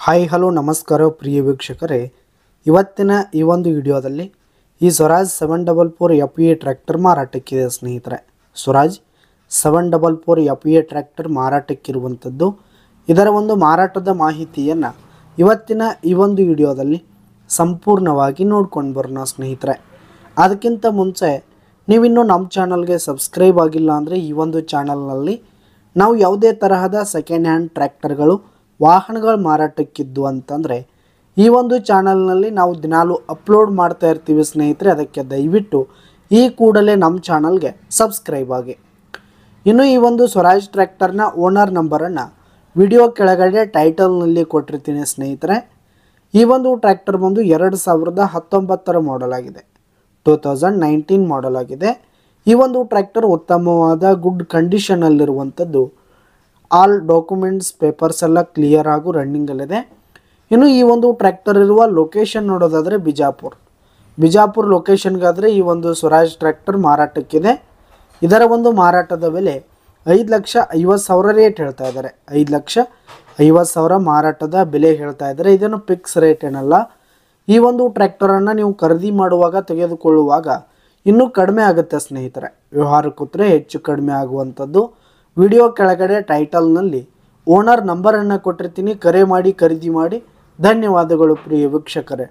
Hi hello ನಮಸ್ಕಾರ ಪ್ರಿಯ ವೀಕ್ಷಕರೇ, ಇವತ್ತಿನ ಈ ಒಂದು ವಿಡಿಯೋದಲ್ಲಿ ಈ ಸ್ವರಾಜ್ 744 FE ಟ್ರ್ಯಾಕ್ಟರ್ ಮಾರಾಟಕ್ಕಿದೆ ಸ್ನೇಹಿತರೆ. ಸ್ವರಾಜ್ 744 FE ಟ್ರ್ಯಾಕ್ಟರ್ ಮಾರಾಟಕ್ಕಿರುವಂಥದ್ದು. ಇದರ ಒಂದು ಮಾರಾಟದ ಮಾಹಿತಿಯನ್ನು ಇವತ್ತಿನ ಈ ಒಂದು ವಿಡಿಯೋದಲ್ಲಿ ಸಂಪೂರ್ಣವಾಗಿ ನೋಡ್ಕೊಂಡು ಬರೋಣ ಸ್ನೇಹಿತರೆ. ಅದಕ್ಕಿಂತ ಮುಂಚೆ ನೀವಿನ್ನೂ ನಮ್ಮ ಚಾನಲ್ಗೆ ಸಬ್ಸ್ಕ್ರೈಬ್ ಆಗಿಲ್ಲ ಅಂದರೆ ಈ ಒಂದು ಚಾನಲ್ನಲ್ಲಿ ನಾವು ಯಾವುದೇ ತರಹದ ಸೆಕೆಂಡ್ ಹ್ಯಾಂಡ್ ಟ್ರ್ಯಾಕ್ಟರ್ಗಳು ವಾಹನಗಳು ಮಾರಾಟಕ್ಕಿದ್ದು ಅಂತಂದರೆ ಈ ಒಂದು ಚಾನಲ್ನಲ್ಲಿ ನಾವು ದಿನಾಲೂ ಅಪ್ಲೋಡ್ ಮಾಡ್ತಾ ಇರ್ತೀವಿ ಸ್ನೇಹಿತರೆ. ಅದಕ್ಕೆ ದಯವಿಟ್ಟು ಈ ಕೂಡಲೇ ನಮ್ಮ ಚಾನಲ್ಗೆ ಸಬ್ಸ್ಕ್ರೈಬ್ ಆಗಿ. ಇನ್ನು ಈ ಒಂದು ಸ್ವರಾಜ್ ಟ್ರ್ಯಾಕ್ಟರ್ನ ಓನರ್ ನಂಬರನ್ನು ವಿಡಿಯೋ ಕೆಳಗಡೆ ಟೈಟಲ್ನಲ್ಲಿ ಕೊಟ್ಟಿರ್ತೀನಿ ಸ್ನೇಹಿತರೆ. ಈ ಒಂದು ಟ್ರ್ಯಾಕ್ಟರ್ ಬಂದು 2019 ಮಾಡೆಲ್ ಆಗಿದೆ, 2019 ಮಾಡೆಲ್ ಆಗಿದೆ. ಈ ಒಂದು ಟ್ರ್ಯಾಕ್ಟರ್ ಉತ್ತಮವಾದ ಗುಡ್ ಕಂಡೀಷನಲ್ಲಿರುವಂಥದ್ದು. ಆಲ್ ಡಾಕ್ಯುಮೆಂಟ್ಸ್ ಪೇಪರ್ಸ್ ಎಲ್ಲ ಕ್ಲಿಯರ್ ಹಾಗೂ ರನ್ನಿಂಗಲ್ಲಿದೆ. ಇನ್ನು ಈ ಒಂದು ಟ್ರ್ಯಾಕ್ಟರ್ ಇರುವ ಲೊಕೇಶನ್ ನೋಡೋದಾದರೆ ಬಿಜಾಪುರ ಲೊಕೇಶನ್ಗಾದರೆ ಈ ಒಂದು ಸ್ವರಾಜ್ ಟ್ರ್ಯಾಕ್ಟರ್ ಮಾರಾಟಕ್ಕಿದೆ. ಇದರ ಒಂದು ಮಾರಾಟದ ಬೆಲೆ 5,50,000 ರೇಟ್ ಹೇಳ್ತಾ ಇದ್ದಾರೆ. 5,50,000 ಮಾರಾಟದ ಬೆಲೆ ಹೇಳ್ತಾ ಇದ್ದಾರೆ. ಇದನ್ನು ಫಿಕ್ಸ್ ರೇಟ್ ಏನಲ್ಲ. ಈ ಒಂದು ಟ್ರ್ಯಾಕ್ಟರನ್ನು ನೀವು ಖರೀದಿ ಮಾಡುವಾಗ ತೆಗೆದುಕೊಳ್ಳುವಾಗ ಇನ್ನೂ ಕಡಿಮೆ ಆಗುತ್ತೆ ಸ್ನೇಹಿತರೆ. ವ್ಯವಹಾರ ಕೂತ್ರೆ ಹೆಚ್ಚು ಕಡಿಮೆ ಆಗುವಂಥದ್ದು. ವಿಡಿಯೋ ಕೆಳಗಡೆ ಟೈಟಲ್ನಲ್ಲಿ ಓನರ್ ನಂಬರನ್ನು ಕೊಟ್ಟಿರ್ತೀನಿ. ಕರೆ ಮಾಡಿ ಖರೀದಿ ಮಾಡಿ. ಧನ್ಯವಾದಗಳು ಪ್ರಿಯ ವೀಕ್ಷಕರೇ.